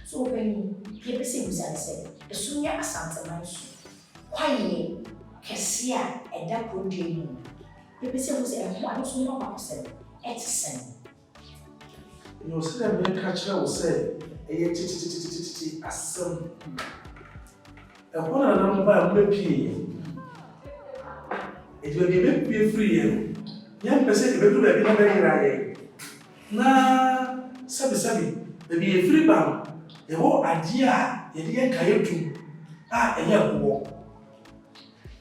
So when people say we say Esumeja Asantemanso why Kessia and that good day people say we say one so no person etisen you see them make catcher will say asem e kona na no ba mo pie e do be pie free yan pese e be do be na be yira ye na sabi e be free ba e wo ade a ye de kayetu a e ye bo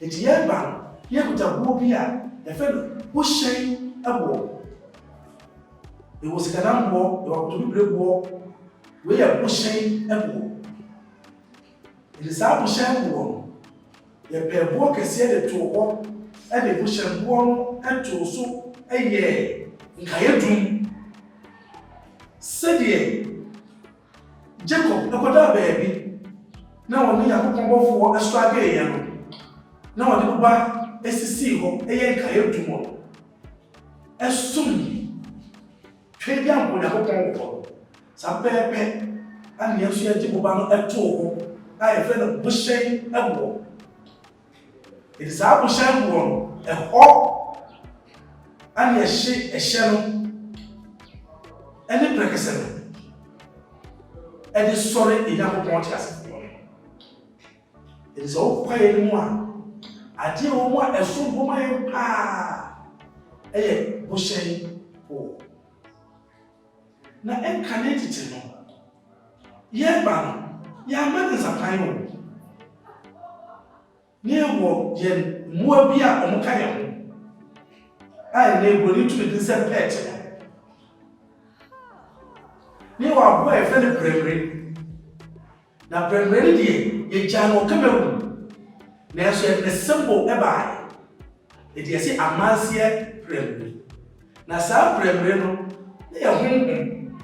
e ti ye ba ye kuta bo bi a e fe wo hyen abo e wo sikana mbo e wa kutu bi brebo we ye bo hyen abo e sa bo hyen bo ye pe bo kese de to ho e de bo hyen bo no eto so eye nkayetu Sedie Jacob nakoda baby na woni yakopon bofo astrage ye no na woni ba esisi ho eye nkayetu mo esum twedi ambo yakopon bofo sa pepe ani yesu ya jibo ba no eto ho aye fe no bushen ebo it is a bushen ebo no eho ani ehye no any prekesem and is sorry in our podcast. It is all quiet one. I dear woman as soon woman bushing oh. Now incarnated to know. Yeah, man, yeah, man is a time. Near war, yen more beer or Mokayam. I neighbor to the same pet. Ni wa boy fe ne premre na premre die ye jano kameru na so e symbol e bai e die se amansie premre na sa premre no na ye honhom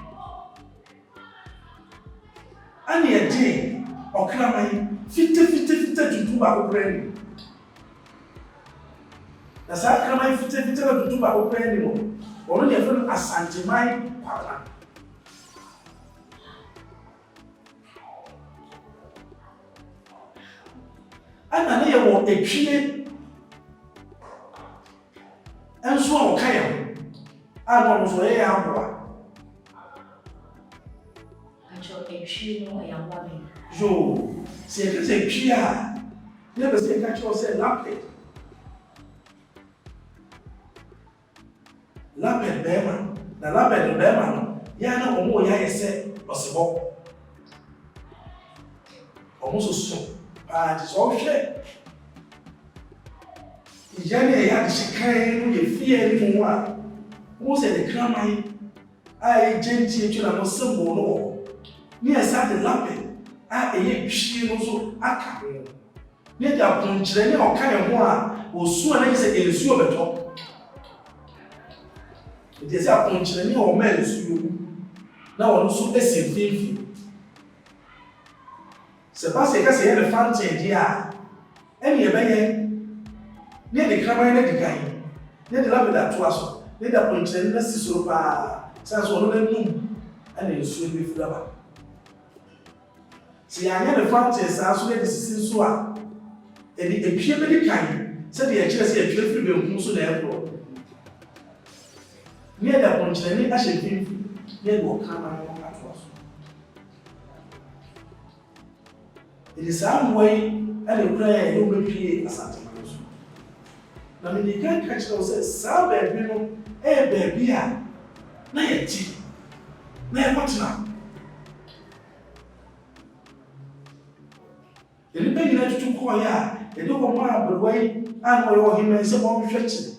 ani e die okramai fite tutu ba ko premre na sa kramai fite tutu ba ko premre no ono ye fe Asanteman kwala ana na ye wo etwie enso a okaye ana no so ye aboa acho etwie no ya aboa me yo se etwie a ne be se ka cho se lapet bema na lapet bema no ya na omo ya yese osebo omo so it is all share. Ijani ya dishikai no ye fear ni mo a. Mo se de kramai ai genti etu na mo symbol no. Ni esa de lape a eye hwie no so aka ho. Ni da ponkyere ni o kan ho a osu na se ensuo beto. It is a ponkyere ni o ma ensuo. Na wono so esimfimfi. Se passe que c'est le fantin dia eni ebeye ne de kraman na dikai ne de labe da to aso ne da ponkyere na sisoro pa sanso no na num ana ensuo bi furaba se anya le fantin sa so ne de sisin so a eni epie be dikai se de ekire se epie firi be nkum so na ebro ne da ponkyere ni ahye bi ne de kraman no ato aso. It is some way and a prayer you will be Asantemanso. Now, when you can't catch those, some baby, baby, na yet, na what now? The little unit to choir, they do a man, but way, and all him and some of the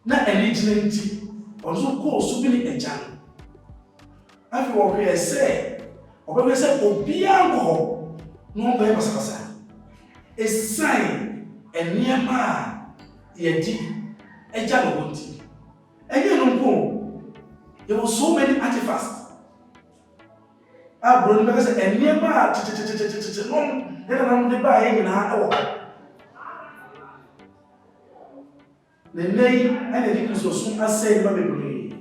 not an agency, also call Subini a channel. After what we say, or we say, oh, be alcohol. No be basabasa a sign and near ma ye di e jalo wonti enye no ko there were so many artifacts abro no say and near ma no na de ba ye na awo le nei ene di so sun asay ba bebre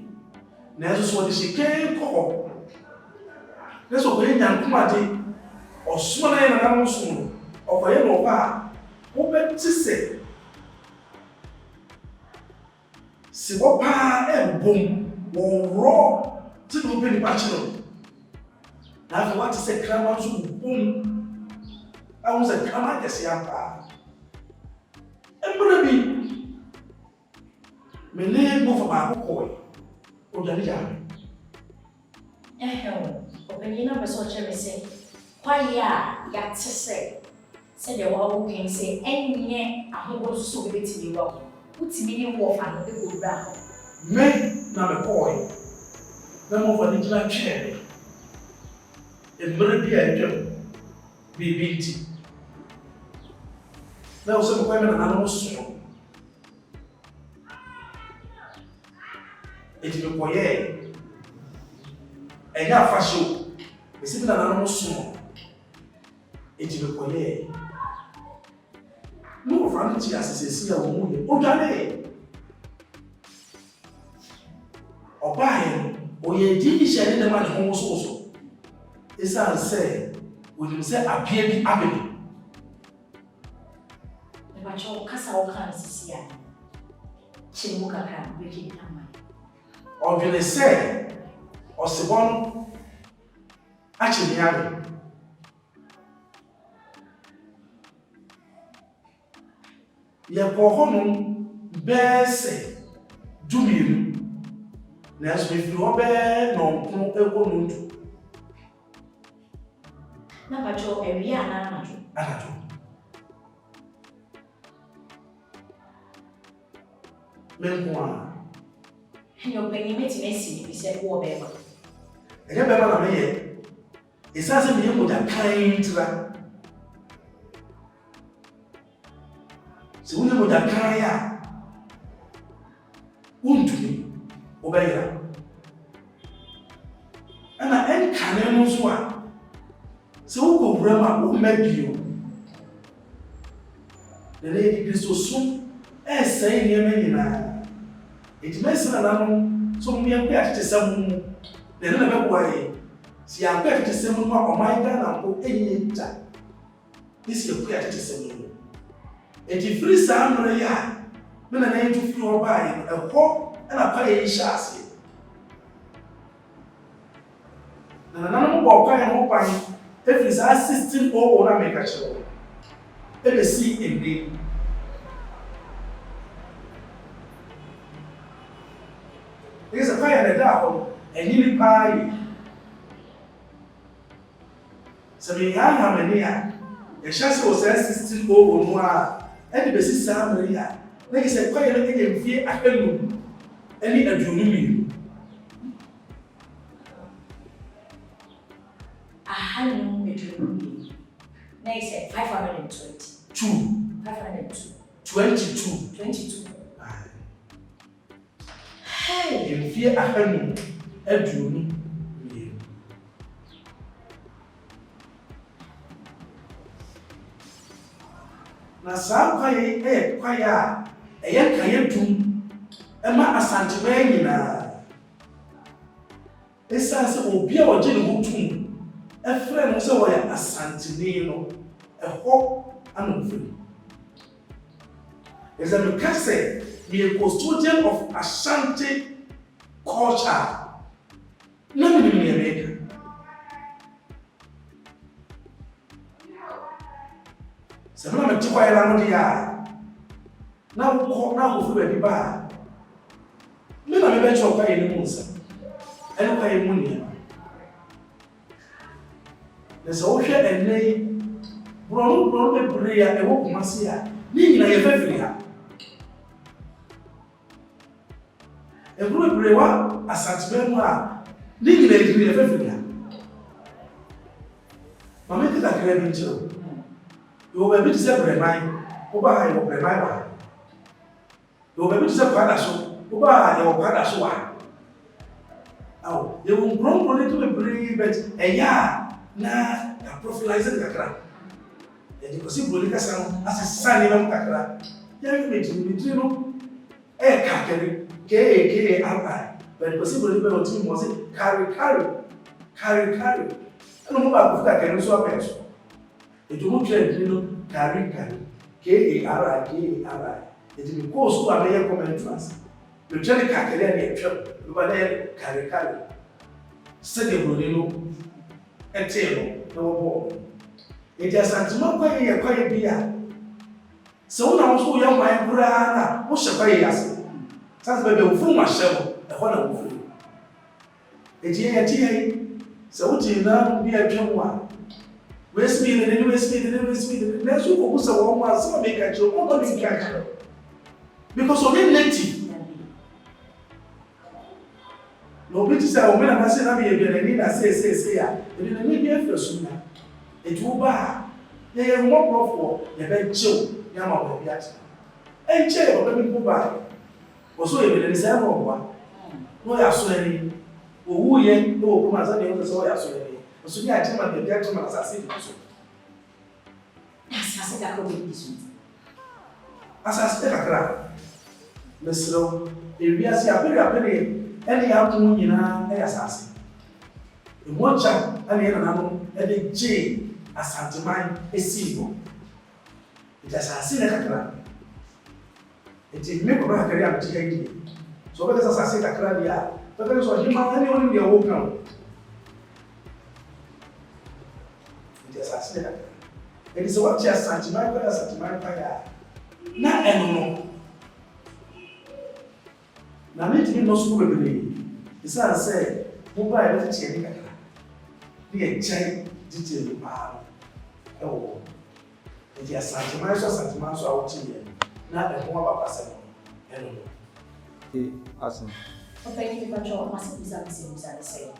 na so so de shike ko na so koye nyankomade osoma na yana na so no okoye no ba wo beti se wo pa ebom wo ro ti no be ni pa chiro na fa what say krama so bom I was a krama kesi ampa emre bi me le mo fa ba ko o dani ja openina be so che me say kwaye a ya tese se de wa wo ken say enye ahogo so be ti mi wo utimi ni wo fa no be go bra me na me ko na mo fa ni jina chere emre bi a twem bi ti na o se mo kwa me na no so eti me koye enya fashion esi bi na no so eti me koye no fa no ti asese ya wo mu ye o dwane obaye o ye di ise ni ma ni ho so esa se o ni se abie bi abebe me ba cho kasa o kan sisi ya chi mu kaka be ki ama obviously say osibon achimi ade ye ko hono bese dumiru na so fi ho be no nko eko no ntu na ba cho ewia na anajo menkwa ni openye meti mesi bi se wo be ma enya be ma na me ye esase me mo da kan tra se wone mo da kan ya untumi obeyira ana en kane no so a se wo ko brama wo mabio de le Kristo so sei ni menina eti mesina na no so mi akwa atete samu de na be boye si akwa atete samu ma o mai ga na ko enyita isi akwa atete samu eti free samre ya me na na tu fi o bai e ko na pa ye shase na mo bo kwa ye mo pai every 16 o na me ka chiro e be si ende because the fire in the dark and you pie. So we have many. A chance was 16 over more. And the basis Maria. Like I said, quite a fear I can any adrenaline. I had no adrenaline. Next said 520. 502. 22. Hey, in fear I can adrenaline. Na saa kwaye kwaya kaye dum ema Asanteman nyina esanse obi a oje ne hotum efre no se wo ya Asanteman no eho anofri is a because be a custodian of Ashanti culture na me ni America Sama me tikwa ila no dia na ko fu be ba me na me be cho kwa ni munsa eno kwa mu ni na so hwe enei bro be bure ya e wo kumase ya ni nyina ye fefiri ha e bro bure wa Asanteman mu a ni nyina ye fefiri ha mama kita kire bi nchiro you will be to say Bremen, Oba, your Bremen. You will be to say Padaso, Oba, your Padaso. Oh, you will grow on it to a brave, but a ya na prophylaxing the crack. And you can see Bolika sound as a sunny on Kakra. You may do no a cackering, K, but possibly about 2 was it carry. ɛna ɔmo baako fita kɛne nso apɛ so eti ɔmo twɛ ɛdini no kari K-A-R-I eti mi kɔɔ sukuu a bɛyɛ common entrance mi twɛ ne kakɛlɛ a ne ɛtwɛm ɛba ne yɛ kari sɛdeɛ buroni no ɛtee no na wɔbɔ eti Asanteman kwaye yɛ kwaye bi a sɛ wo na wo so yɛ kwan koraa na wo hyɛ kwaye ase sanse bɛbɛ wofuru mu ahyɛ no ɛhɔ na wofuru eti yɛ ti yɛ sɛ wo ti na bi atwa mu a wesmi de na so ko kusa wo mu asɛm be ka kyerɛ wo be ka kyerɛ because of the native no be to say o me na say na be yɛ bi na say a ɛdi na me bi afɛ so na eti wo ba yɛ mo profo yɛ bɛ kyew ya ma wo bi ati enche o be mi ba wo so yɛ bi ne say mo wa no ya so ani owu yɛ no wo kuma sa de wo so ya so ani so ni ati ma de ati ma asase de so asase ka ko bi so asase kakra mesro ewiase apere ene ya ko nyina e asase e mocha ane na nano e de je Asanteman esibo e asase ne kakra eti me ko ba kare am ti hayi so be asase kakra dia be so hima ane oni dia wo kan e asase ne kakra eti so what Asanteman pa ya na eno na me ti no so bebele isa say mo ba e ti tie ni kakra ni e chai detail pa ewo eti Asanteman so a wo ti ye na e ho ba pasa no eno Asan. Thank you for your massive say.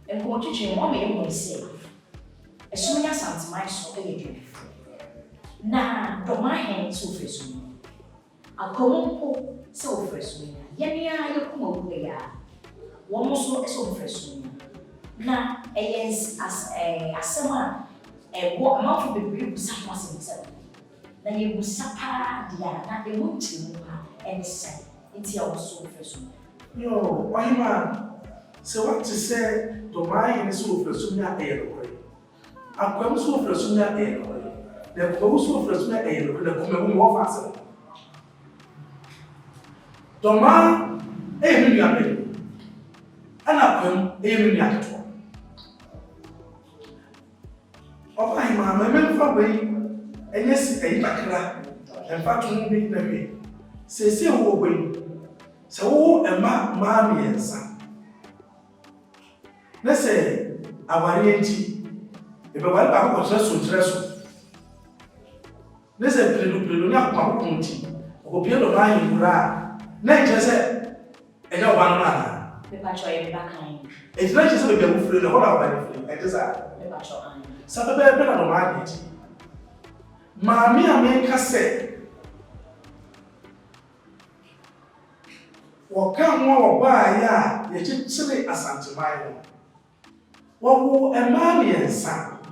And what you change, what may you say? Esumeja Asanteman so e na doma hen so fresu akompo so fresu yene ya yekuma wuwe ya wono so so fresu na eyens as asema wo amafo bebre busa kwase na ye busa pa dia na e munti mu ha ense nti ya so fresu yo wahima se what to say doma hen so fresu na eyero akwam so fresu na eyero the proposal for the community of us. Doma, a million, and up a million. Of my mamma, remember way, and yes, a baccarat, and Fatum be the way. Say, way. So, a mammy and son. Let's say, our age, if a while back was just so. Nese pledo ni akwa kunti obi do ba yin kura na je se eja oba no na me pa cho ye ba kan e tira je se be be fure le ho na oba ni fure e je sa me pa cho an sa be na no ma ni ti ma mi a me ka se wo ka ho oba ya ye chi chire Asanteman no wo e ma mi ensa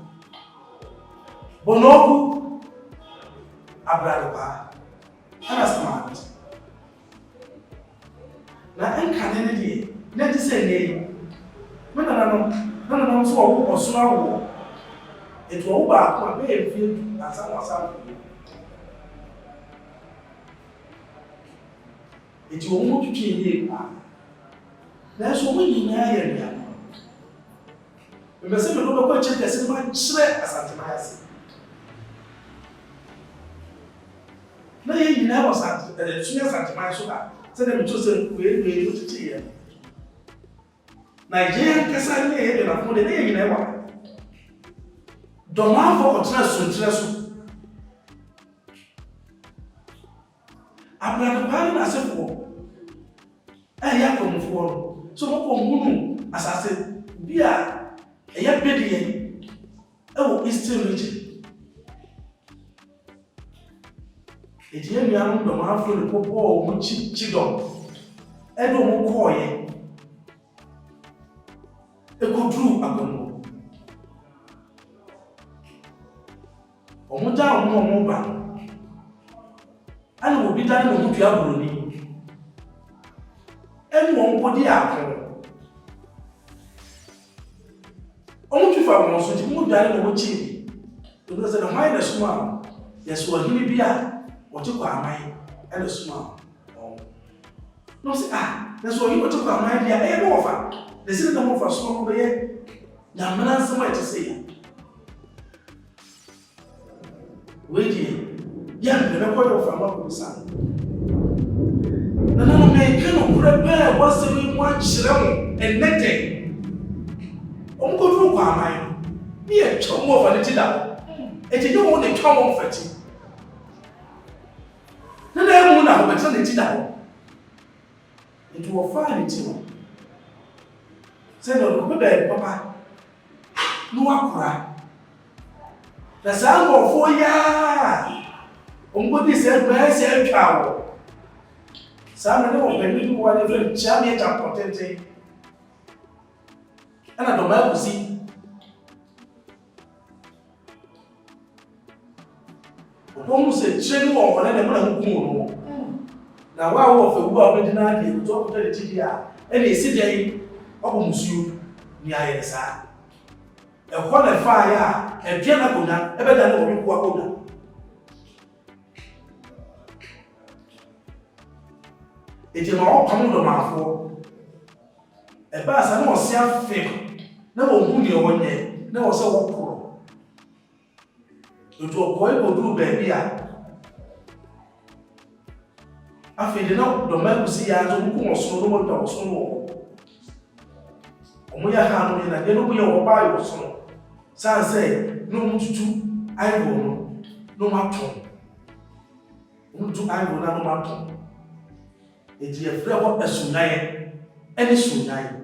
bonobu Abraham, ana smart. Na enka ne die, na ti se nei. Me na so wo oso awo. Etu wo ba ko be e fie asa. Etu wo mo twetwe ye pa. Na so mo nyina ya ria. Me se me do ko check ese ma kire Asanteman ase. Na ye nyina was Esumeja Asanteman so ka se dem to se we no titi ye Nigeria kasa ne ye na fo de ye nyina wa doma fo ko tira so Abraham na se fo ya ko mo fo so mo ko hunu asase bia ya bedi ye wo Eastern region eti enu anu do ma afro le popo o mu chidom edo mu koye e ko dru agono o mu da o mu ba anu obi da no mu tua buroni enu o nko di akọ o mu twa fa mo so ti mu dare no mo chi to do say na mai na suma yes wa hini bia wo ti kwa amai e na suma no say na so hini wo ti kwa amai bia e no fa de sire na mo fa suma ko be ye na mana nsema e ti say ya weji ya me ko yo fa ma ko sa na no me ke no prepare wa se mi mo achire mo enete Onko dru kwa amai ni e chomo fa ni ti da e ti yo ne chomo fa ti na na mu na ho betre ni ti da ho e tu wo fa ni ti mo se no ko be papa no akura na sa ngo fo ya onko di se ba se twa wo sa na ne wo be ni wo wa ne cha mi ta potente ana do ma kusi o mu se cheni wo wona ne mo na hukumu no na wa wo fe wu a be dina de to ko de ti dia e na esi de o ko musuo ni aye sa e ko na fa ya e bia na ko na e be da na wo ko ko na e ti ma o pam do ma fo e ba sa na o se afem na wo hu ni o nye na wo se wo kuro to boy go do baby a afede na do ma kusi ya zo ku mo so no mo do so no o mo ya ha no na de no mo ya wo ba yo so no san say no mo tutu ai go no ma to mo tutu ai go na no ma to e di e frɛ wo Esumeja ene Esumeja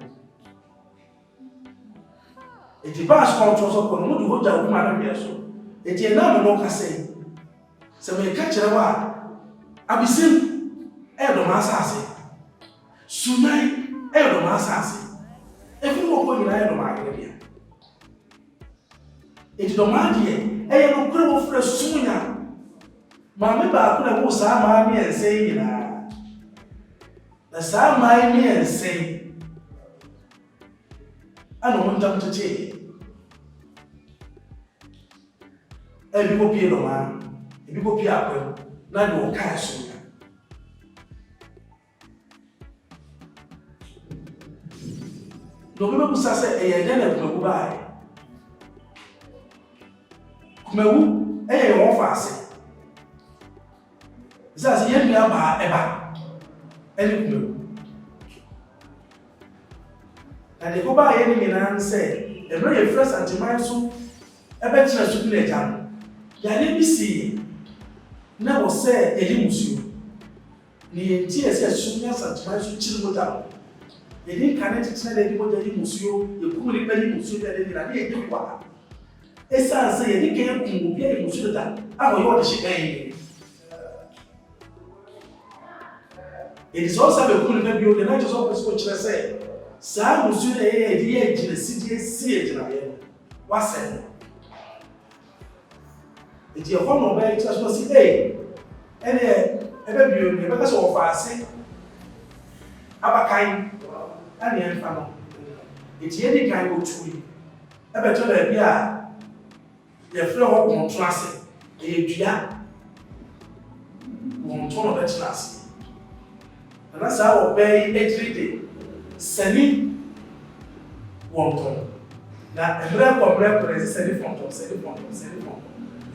e di ba so to so ko no di ho ja wo ma na so e di na mo no ka say se me ka kire wa abisim e do ma asase Esumeja e do ma asase e fi mo ko nyina e do ma agere bia e di do ma die e ye no kure wo frɛ Esumeja ma me ba ko na wo sa ma mi ense nyina na sa ma mi ense ano mo ntam tete ebi ko pie no ma ebi ko pie akwa na de o ka so ya no be busa se e ye na kumagu ba kumagu e ye won fa ase za se ye nua ba e ba ele kumagu na de ko ba ye ni nyina nse e no ye fresh Asantemanso e be tira su bi le jam ya ne bi si na wo se eli musuo ni enti ese Esumeja Asantemanso chiri mo jam e ni kanet tira le di mo jali musuo e ku ni peli musuo ya de na e di kwa esa se ye ni ke ku bi e musuo da a wo yo de shikai e di so sa be ku ni be bi o de na so ko so chira se sa musuo de e di e jina si di si e jina ye wa se eti e hono ba ita so si ene ebe bio ni ebe ka so fa ase abakan ani en fa no eti e di kan go tui ebe to da bia ye frɛ ho konto ase e dua konto no be tena ase na sa wo be ejride sani wonton na emre ko emre presi sani fonton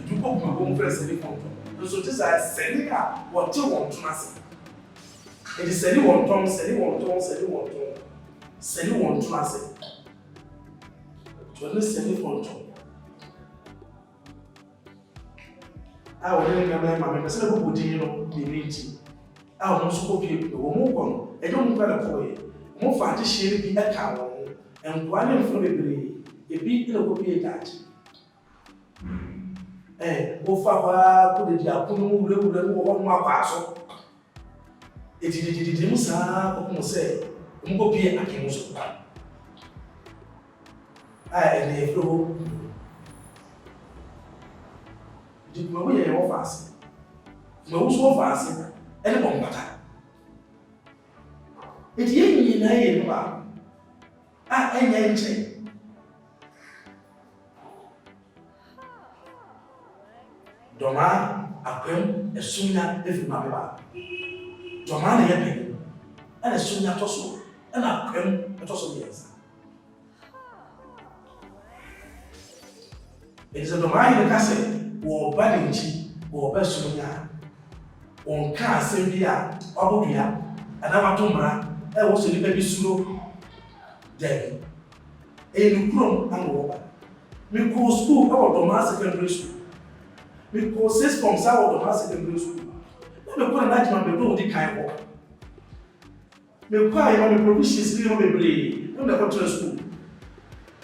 du ko kuma ko mfre sani fonton no so tisa sani a wo te wonton ase e di sani wonton ase to ne sani fonton a wo ne ngama ma me se ko bodi no ni meji a wo so ko pie wo mo ko no e do mo kwa ko ye mo fa ti shiri bi e ka wo enkwa ne mfo bebre e bi ina ko pie tachi wo fa kwa ko de dia ko no wure wo mo akwa so e di mo sa ko mo se mo ko pie akemo so e ne fro di ko wo ye wo fa ase mo wo so fa ase e ne bon pata e di ye na ye no a enya nche Doma akwem Esumeja if my baba. Doma na yepe. And Esumeja toso. And akwem toso yes. It is a Doma in the castle, or Baninchi, or Esumeja. On car Sembia, Obia, and Amatumbra, and was a little slow. There. A room and over. We go school about Doma secondary school. We go 6 months out of Doma secondary school. We put an argument below the kind of. We cry on the provisions we will be when they go to school.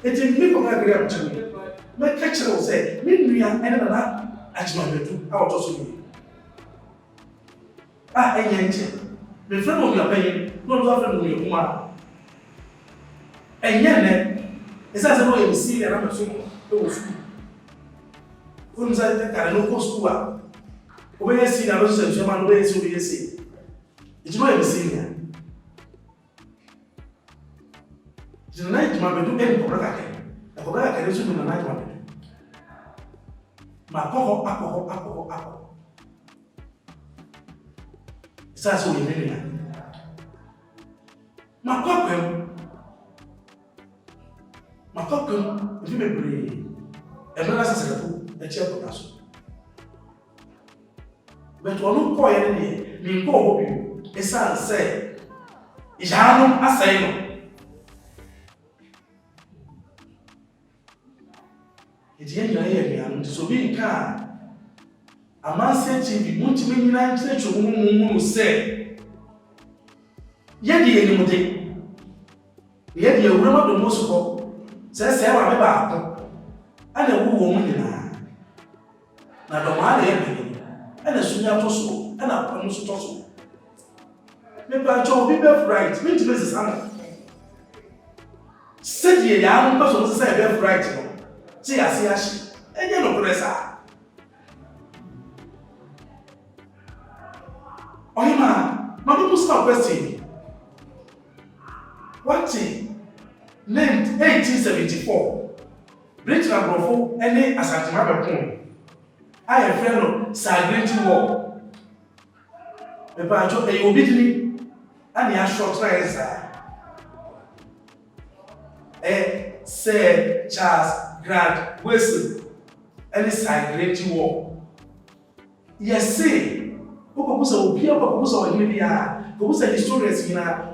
It is me from that great to my catcher will say, Midria and another argument out of school. Ah, a young the friend of your pain, not often with your woman. And yet, it's as a way you see and I'm a school. Couldn't say that I know school. When I see a person, someone ways to be a see. It's not a senior. The night man will do any Kobraka. A Kobraka is in the night one. My alcohol. That's what you mean. My cockle, if you may breathe, and not as a check of us. But one call any, me go you, a son say, is Hanum a say. It's in your ear, and so being kind. A man said to be multi-million who say, yet the enemy, yet the room of the most says, I remember, and a woman in her. Now, the one and a sooner tosso, and a promise tosso. Maybe I told me left right, mean to Mrs. Hannah. Said ye, young person to say left right. See, I see, and you know, Professor. Oh, man, my people stop question. What thing? Named 1874. Britain and Brofo, and Asanteman. I am friend of Sagranti War. The Pajo, a obedient, and the short trials. Sir Charles Grant Wilson, and the Sagranti War. Yes, say. Who's a peer of who's on Libya, who's a historian,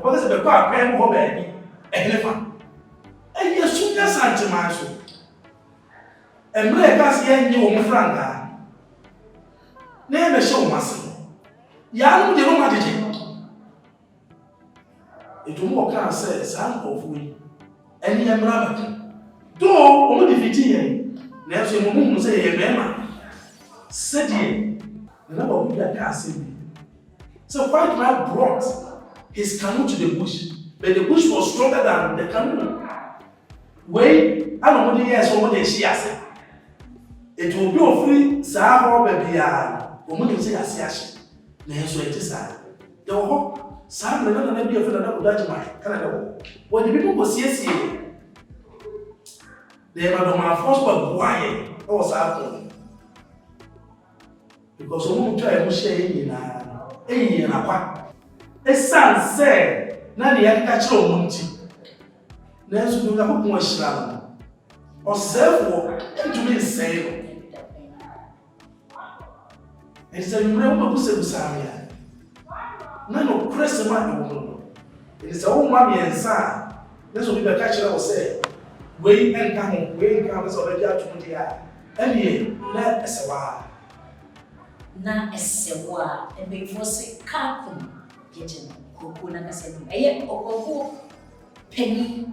what is the car pen or baby? Elephant. And yes, soon as Asantemanso. And Black as young you, Franca. Name a show muscle. Young, you know what it is. It will more say, son of we. And young rabbit. Though only 15, now your mum say, remember. Said ye. The number of people that are me. So white man brought his canoe to the bush, but the bush was stronger than the canoe. Wait, I don't know the years over the Shias. It will be a free Sahara baby. Woman say Asiash. Names were just that. The whole Sam and another be of another Dutchman, Canada. When the people was yes, they were my first but why or South. Because we try to share in a son said, Nanny, I catch your munty. There's no more shroud or self work to me say. It's a real Samia. None of Crescent. It is a old mammy and son. That's what we catcher will say. Wait and come, wait, comes already out to the eye. And ye, let us a while. Na esewa ebefo se kakum yeje koku na kasem eye okoku penny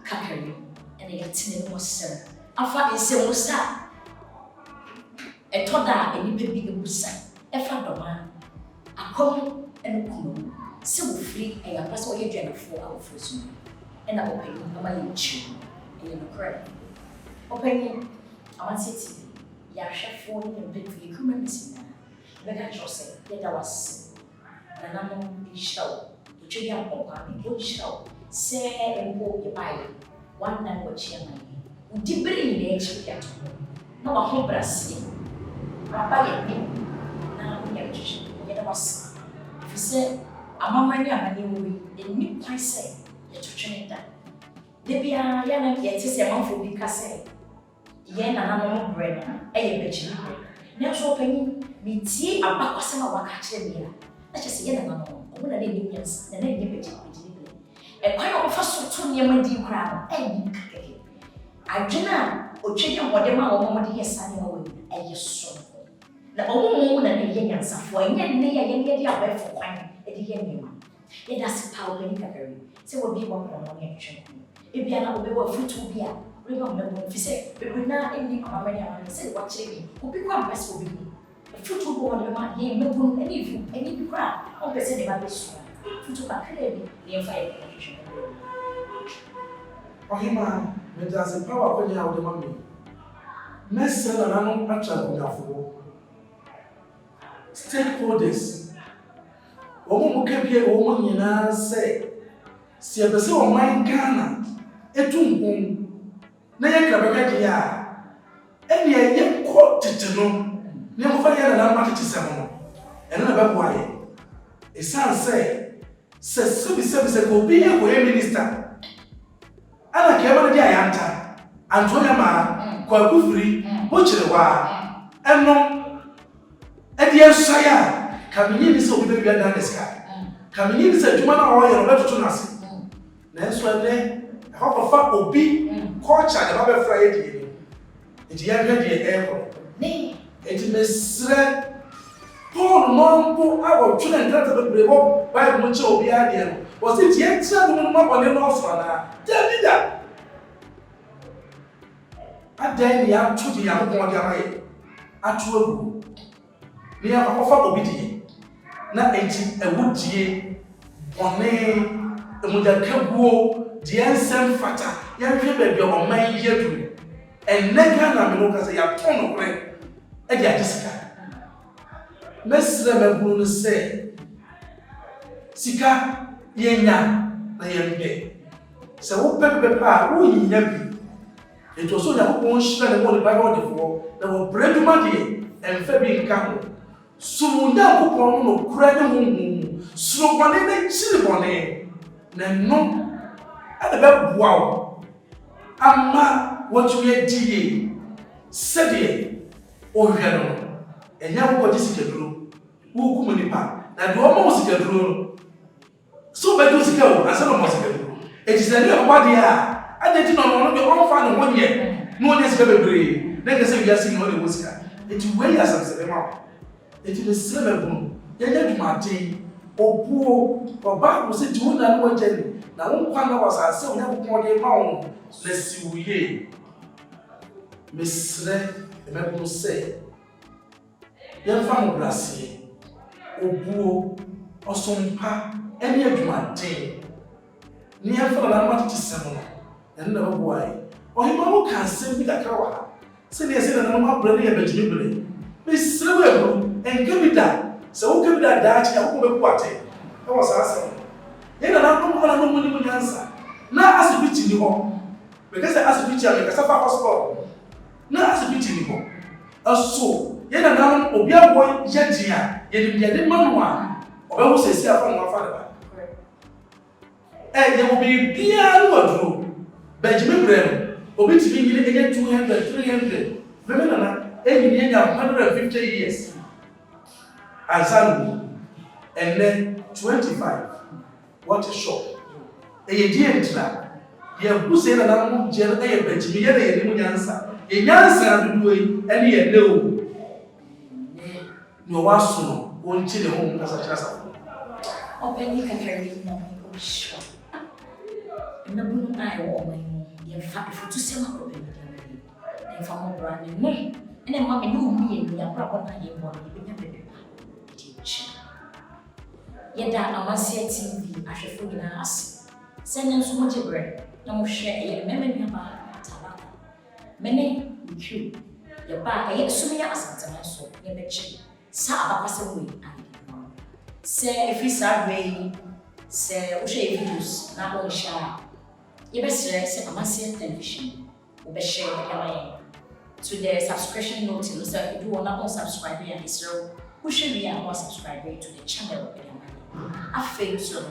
kakari ene yetine mo sem afa esemu sa etoda enipa bi ebusa efa doma akom ene kuno se wo free eya pasa wo yedwe na fo awofo so ena openyi ama yechi eye no credit openyi amansiti ya hwefo ni mpetri kuma misina Began to say, that was an animal show, which you have on good show. Say and go your Bible. One night what she and I would debris in the edge of that. No, a home brassy. Papa yɛ ni na wo yɛ twetwe yɛ da was fi sɛ amama ni amani wo yi ni kwan sɛ yɛ twetwe ne da de bia ya na yɛ te sɛ manfo bi ka sɛ yɛ na na no brɛ na ɛyɛ bɛkyi na so panyin me tie abakwasɛm a waka kyerɛ me a kyerɛ sɛ yɛ na no ɔmo na ne nim yansa na ne nyɛ bɛkyi ɛkwan a ɔfa so to nneɛma di kora no ɛyɛ kakɛ adwena otwe yɛ mmɔde ma wɔn de yɛ saa nneɛma wɔ yi ɛyɛ so na ɔmo na ne yɛ nyansafo ɛnyɛ ne yɛ yɛ de abɛɛfo kwan de yɛ nneɛma yɛda se pa ɔbɛni kakari sɛ wɔbi wɔn wɔn yɛ twɛn ebi ana ɔbɛwɔ futu bi a ɔbɛwɔ mmɛbɔ fi sɛ bebree na ɛni amamani amani sɛ wɔakyerɛ bi obi kɔ ampɛsɛ obi bi futu bɔ wɔn ma yɛ mmɛbɔ ɛni fi ɛni bi kora ɔmpɛ sɛ ne ba bɛ so futu kakra bi ne yɛmfa yɛ Ohima, medase power kwenye ya udemami. Mesela nano acha kunyafuo. Stakeholders. Omo mukebie omo nyina se si ebese o man Ghana etumpum na ye krabeka dia ene ye ko teteno ne mo fa ye na ma tete sem no ene na bebo aye esan se sebi ko bi ye ko minister ana kema na dia yanta Antonia ma kwa kufuri bo chirewa enom edi ensaya kamenyi ni se obi bia dan neska kamenyi ni se dwuma na o ye no betoto nase na enso ene ho fa obi culture de ba be fra ye die enti ya hwe die eko ne enti mesre Paul mambo awo twene ntrata be brebo Bible mo che obi ade no was it ye tia no ma bone no so na Davida adan ya tudi ya ko de amaye atu agu ni ya ko fa obi die na enti ewudie bone emuja kaguo die nsem fata ya hwe ba bi o man yedu enega na me no ka se ya tono kre e di atisika mesre mabunu no se sika yenya na yembe se wo pepe pa wo yinya bi eto so ya ko nhira ne mo le ba go defo na wo breduma de emfa bi nka ho sumunya ko no kura ne hu suru bone ne chiri bone na no ada be boa wo amma wotu ye die sede o hwe no enya wo disike duro wo ku nipa na do mo sike duro so be do sike wo asa no mo sike duro ejisani e kwa dia adeti no no de on fa no wonye no onye sike bebre na ke se wi asi no le wo sika eti we ya sam se be ma eti le se me bunu ye nya dumate obuo oba wo se ti wona no wajeni na won kwa na wasa se onya ko de ma won na si wuye mesre e me bunu se yɛmfa mo brase obuo osompa ene adwumaden ne yɛmfa na ma tete sɛm no ɛne na boae ɔhema wo ka asɛm bi kakra wa sɛ ne yɛsɛ na ma brɛ ne yɛ bagye brɛ mesrɛ wo abu enka bi da sɛ wo ka bi da daa kye akɔ bɛku ate ɛwɔ saa asɛm yɛna na no ala no mu ni mu nyansa na asibiti ni hɔ because asibiti a me kasa fa hospital na asibiti ni hɔ aso yena nam obi aboy yagia yede manwa obewo sesi afa no afa ba ye obi bia no waduro bejime brem obi tibi nyine enye 200 300 remember na enyi enya 150 years azanu and then 25 what a shock eye die entra ye buse na nam je na ye bejime ye na ye ni nyansa ye nyansa dudu yi ene ye lewo no waso no wonchi ne ho nkasa chasa openi kakari na ko sho na bunu na e wo man ye fa futu sema ko be na fa mo bra ne ne ene ma me no mi ye ya bra ko na ye mo ye nya be teach ye da amase TV ahwefo gina ase senya nso mo jebre na mo hwe ye meme nwa ba tabaka mene ku ye ba ye Esumeja Asantemanso ye be chi sa abakwase wo se if you survey se o she videos na o sha ye be sere se amase television o be share ya mai to the subscription note, so if you want to subscribe and so push me and subscribe to the channel. I feel so.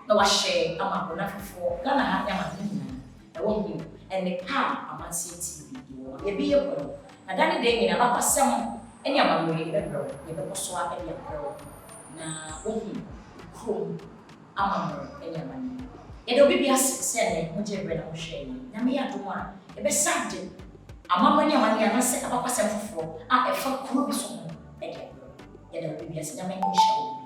No, I share. I'm a for Ghana. I want you and the car. I'm on TV. You be a pro. And then day in about some any of my way. You don't swap any pro. Na home. I'm any money. It'll be a send much bread on share. Namia to one. It be something. I'm money I must about myself for. I a fuck cool be so. It'll be a stomach show.